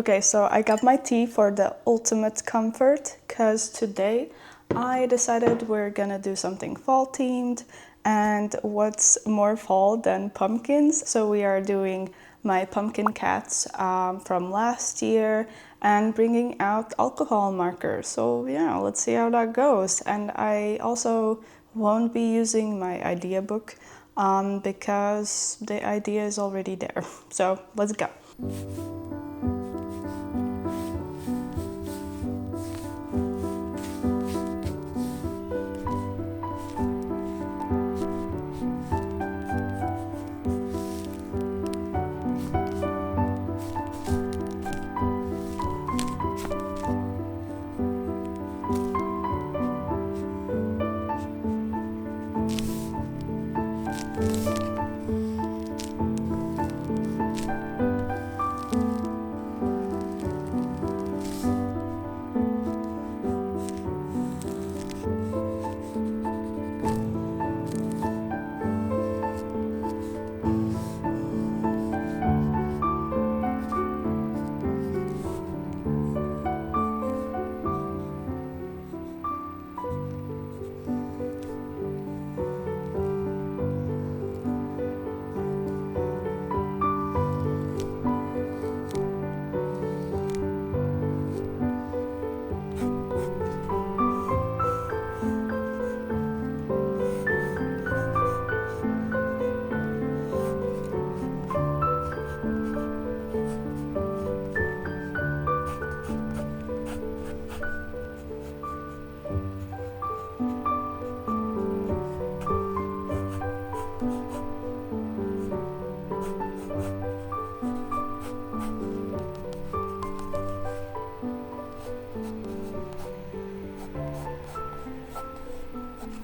Okay, so I got my tea for the ultimate comfort because today I decided we're gonna do something fall themed, and what's more fall than pumpkins? So we are doing my pumpkin cats from last year and bringing out alcohol markers. So yeah, let's see how that goes. And I also won't be using my idea book because the idea is already there. So let's go.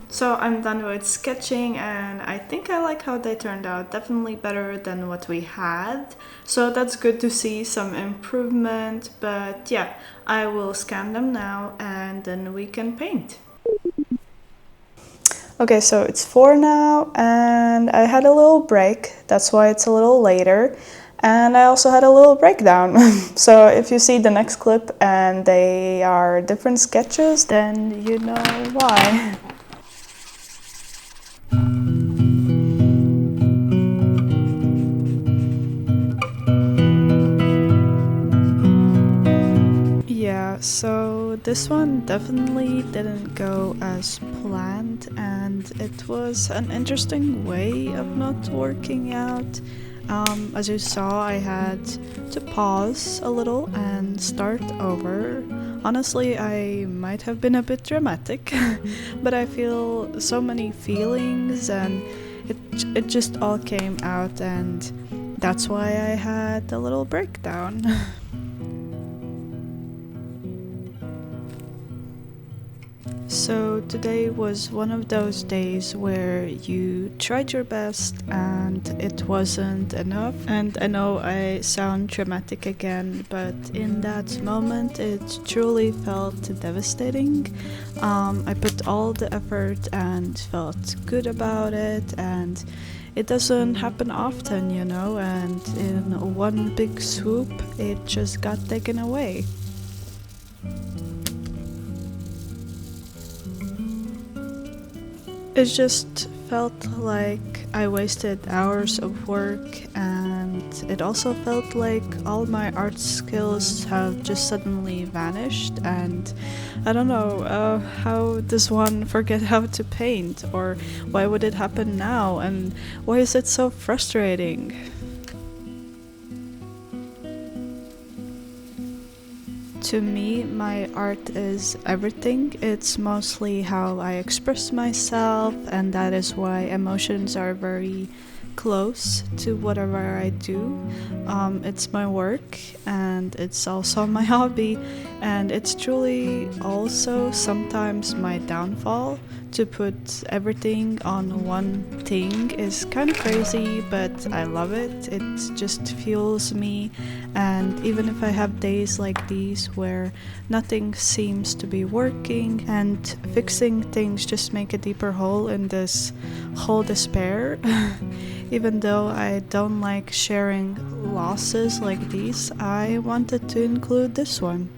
So I'm done with sketching and I think I like how they turned out, definitely better than what we had. So that's good to see some improvement, but yeah, I will scan them now and then we can paint. Okay, so it's 4 now and I had a little break, that's why it's a little later. And I also had a little breakdown. So if you see the next clip and they are different sketches, then you know why. Yeah, so this one definitely didn't go as planned, and it was an interesting way of not working out. As you saw, I had to pause a little and start over. Honestly, I might have been a bit dramatic, but I feel so many feelings, and it just all came out, and that's why I had a little breakdown. So today was one of those days where you tried your best and it wasn't enough. And I know I sound dramatic again, but in that moment it truly felt devastating. I put all the effort and felt good about it, and it doesn't happen often, you know, and in one big swoop it just got taken away. It just felt like I wasted hours of work, and it also felt like all my art skills have just suddenly vanished. And I don't know, how does one forget how to paint, or why would it happen now, and why is it so frustrating? To me, my art is everything. It's mostly how I express myself, and that is why emotions are very close to whatever I do. It's my work, and it's also my hobby, and it's truly also sometimes my downfall to put everything on one thing is kind of crazy, but I love it. It just fuels me, and even if I have days like these where nothing seems to be working and fixing things just make a deeper hole in this whole despair, even though I don't like sharing losses like these, I wanted to include this one.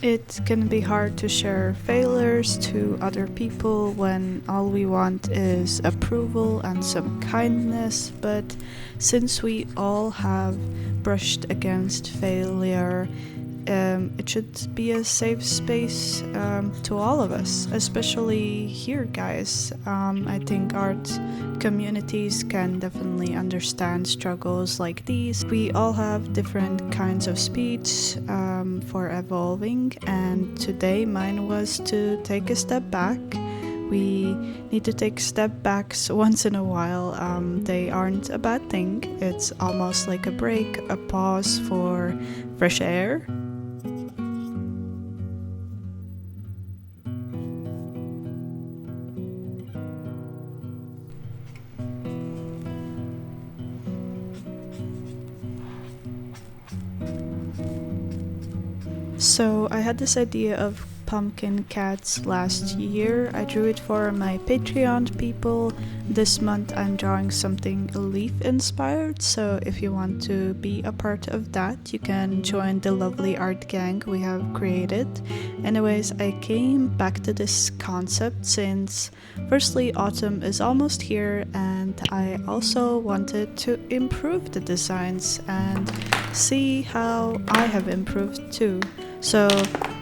It can be hard to share failures to other people when all we want is approval and some kindness, but since we all have brushed against failure, it should be a safe space to all of us, especially here, guys. I think art communities can definitely understand struggles like these. We all have different kinds of speeds for evolving, and today mine was to take a step back. We need to take step backs once in a while. They aren't a bad thing. It's almost like a break, a pause for fresh air. So I had this idea of pumpkin cats last year. I drew it for my Patreon people. This month I'm drawing something leaf inspired, so if you want to be a part of that, you can join the lovely art gang we have created. Anyways, I came back to this concept since firstly autumn is almost here, and I also wanted to improve the designs and see how I have improved too. So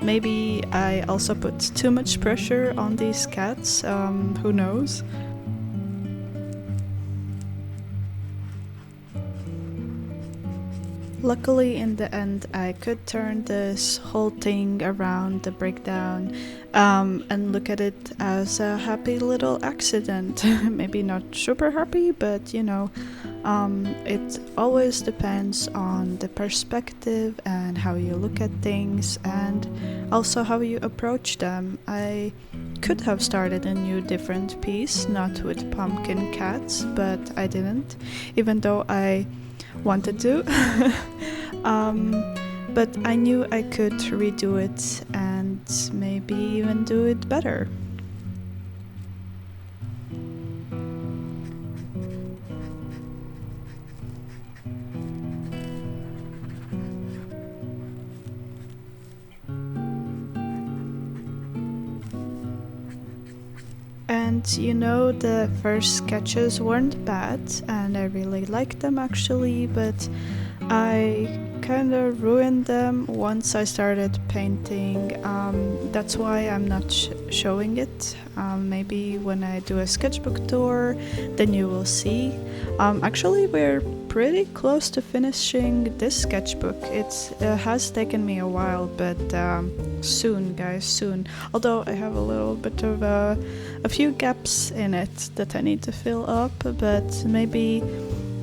maybe I also put too much pressure on these cats, who knows? Luckily, in the end, I could turn this whole thing around the breakdown and look at it as a happy little accident. Maybe not super happy, but you know, it always depends on the perspective and how you look at things and also how you approach them. I could have started a new different piece, not with pumpkin cats, but I didn't, even though I wanted to. But I knew I could redo it and maybe even do it better. And you know, the first sketches weren't bad and I really liked them actually, but I kind of ruined them once I started painting. That's why I'm not showing it. Maybe when I do a sketchbook tour, then you will see. Actually, we're pretty close to finishing this sketchbook. It has taken me a while, but soon, guys, soon. Although I have a little bit of a few gaps in it that I need to fill up, but maybe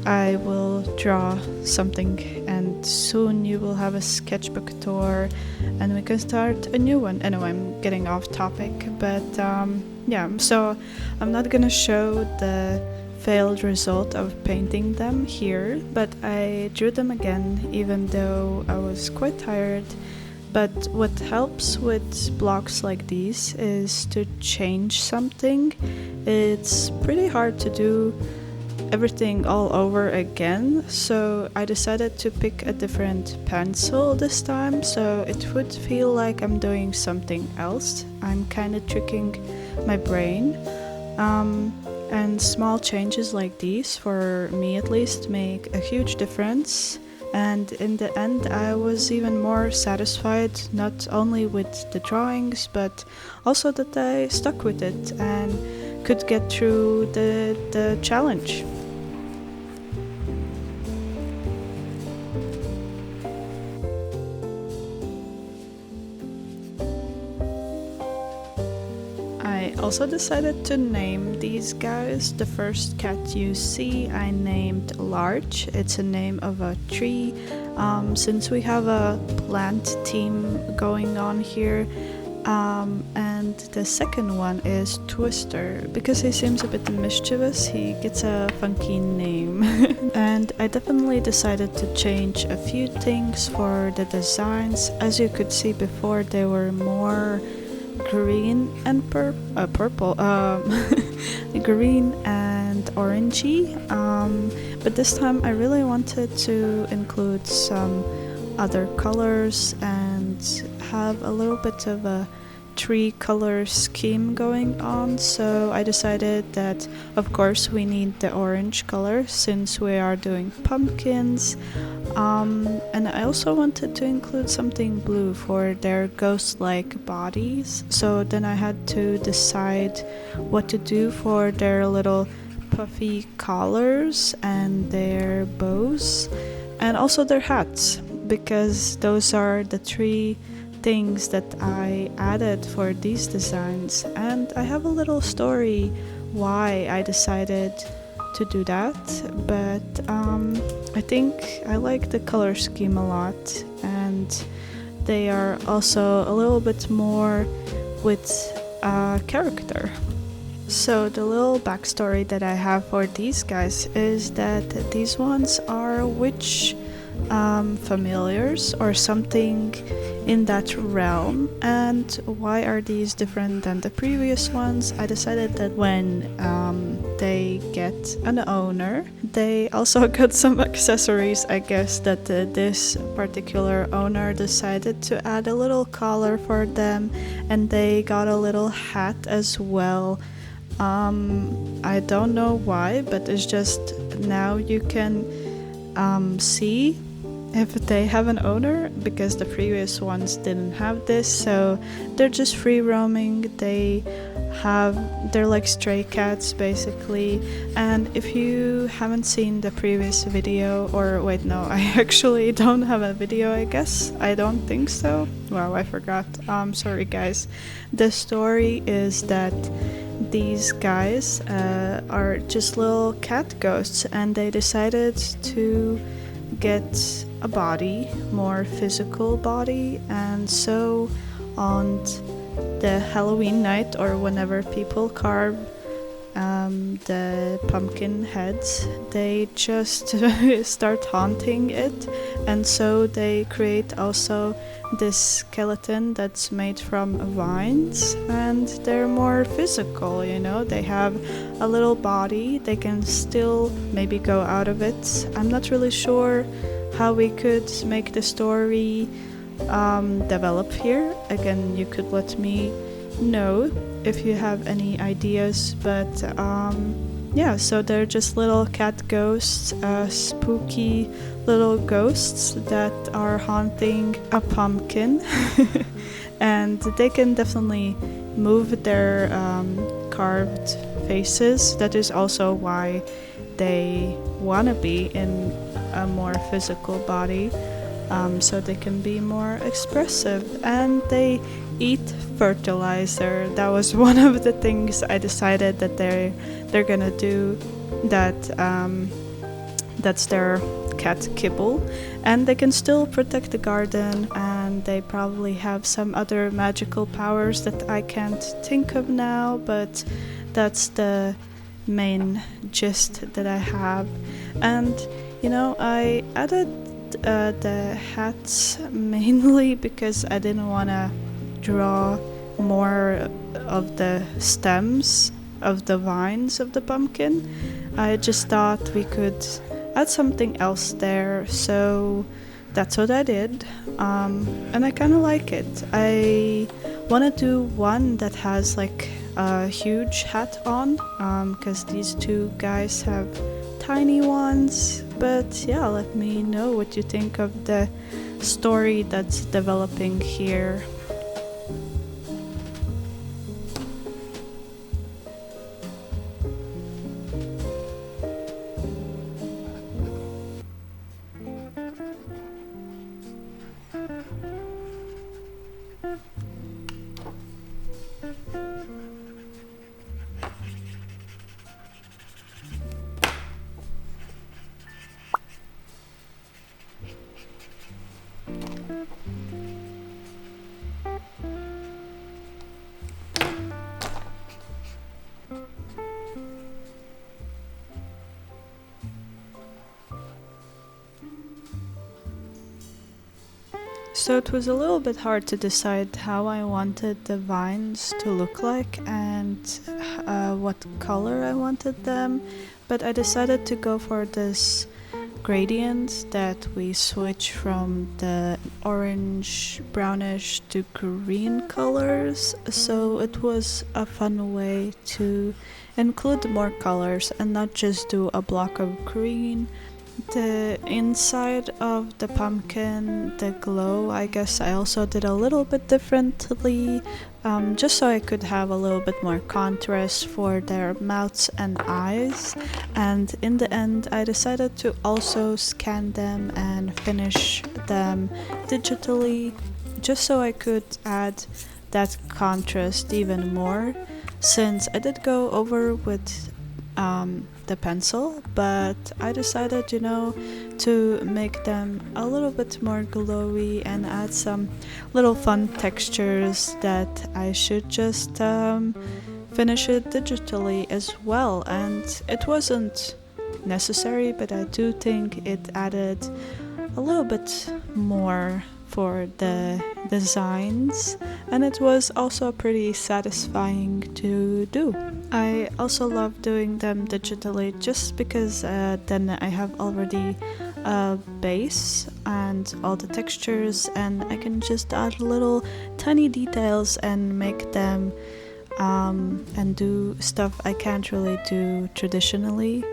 I will draw something and soon you will have a sketchbook tour and we can start a new one. Anyway, I'm getting off topic, but yeah, so I'm not gonna show the failed result of painting them here, but I drew them again even though I was quite tired. But what helps with blocks like these is to change something. It's pretty hard to do everything all over again, so I decided to pick a different pencil this time so it would feel like I'm doing something else. I'm kind of tricking my brain, and small changes like these, for me at least, make a huge difference. And in the end I was even more satisfied, not only with the drawings but also that I stuck with it and could get through the challenge. I also decided to name these guys. The first cat you see I named Large. It's a name of a tree. Since we have a plant team going on here, and and the second one is Twister. Because he seems a bit mischievous, he gets a funky name. And I definitely decided to change a few things for the designs. As you could see before, they were more green and purple, green and orangey, but this time I really wanted to include some other colors and have a little bit of a tree color scheme going on, so I decided that of course we need the orange color since we are doing pumpkins. And I also wanted to include something blue for their ghost-like bodies. So then I had to decide what to do for their little puffy collars and their bows and also their hats, because those are the three things that I added for these designs. And I have a little story why I decided to do that, but I think I like the color scheme a lot, and they are also a little bit more with character. So the little backstory that I have for these guys is that these ones are witch familiars or something in that realm. And why are these different than the previous ones? I decided that when they get an owner, they also got some accessories. I guess that this particular owner decided to add a little collar for them, and they got a little hat as well. I don't know why, but it's just now you can see if they have an owner, because the previous ones didn't have this, so they're just free roaming. They're like stray cats basically. And if you haven't seen the previous video, or wait, no, I actually don't have a video, I guess. I don't think so. Wow, I forgot. Sorry guys. The story is that these guys are just little cat ghosts, and they decided to get a body, more physical body, and so on the Halloween night, or whenever people carve the pumpkin heads, they just start haunting it, and so they create also this skeleton that's made from vines, and they're more physical, you know, they have a little body, they can still maybe go out of it. I'm not really sure how we could make the story develop here. Again, you could let me know if you have any ideas, but yeah, so they're just little cat ghosts, spooky little ghosts that are haunting a pumpkin. And they can definitely move their carved faces. That is also why they want to be in a more physical body, so they can be more expressive. And they eat fertilizer. That was one of the things I decided that they're gonna do. That's their cat kibble, and they can still protect the garden, and they probably have some other magical powers that I can't think of now, but that's the main gist that I have. And you know, I added the hats mainly because I didn't want to draw more of the stems of the vines of the pumpkin. I just thought we could add something else there, so that's what I did, and I kind of like it. I want to do one that has like a huge hat on, because these two guys have tiny ones. But yeah, let me know what you think of the story that's developing here. So it was a little bit hard to decide how I wanted the vines to look like and what color I wanted them, but I decided to go for this gradient that we switch from the orange, brownish to green colors, so it was a fun way to include more colors and not just do a block of green. The inside of the pumpkin, the glow, I guess I also did a little bit differently, just so I could have a little bit more contrast for their mouths and eyes. And in the end, I decided to also scan them and finish them digitally, just so I could add that contrast even more, since I did go over with the pencil, but I decided, to make them a little bit more glowy and add some little fun textures that I should just finish it digitally as well. And it wasn't necessary, but I do think it added a little bit more for the designs, and it was also pretty satisfying to do. I also love doing them digitally just because then I have already a base and all the textures, and I can just add little tiny details and make them and do stuff I can't really do traditionally.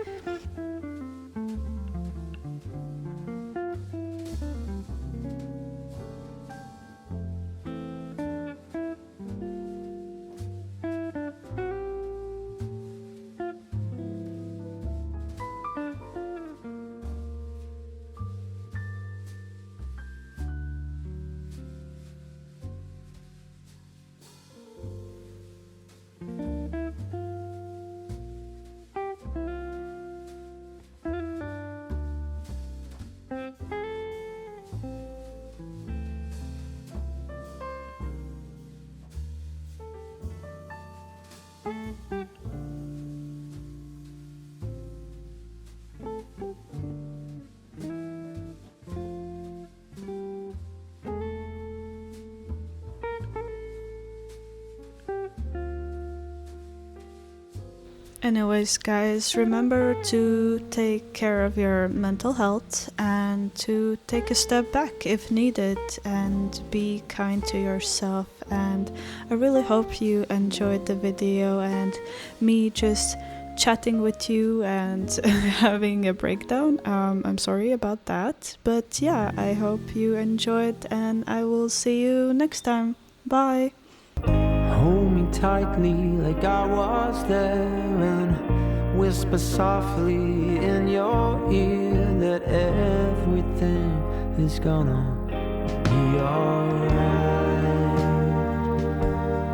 Anyways, guys, remember to take care of your mental health and to take a step back if needed and be kind to yourself. And I really hope you enjoyed the video and me just chatting with you and having a breakdown. I'm sorry about that. But yeah, I hope you enjoyed, and I will see you next time. Bye! Hold me tightly like I was there and whisper softly in your ear that everything is gonna be alright.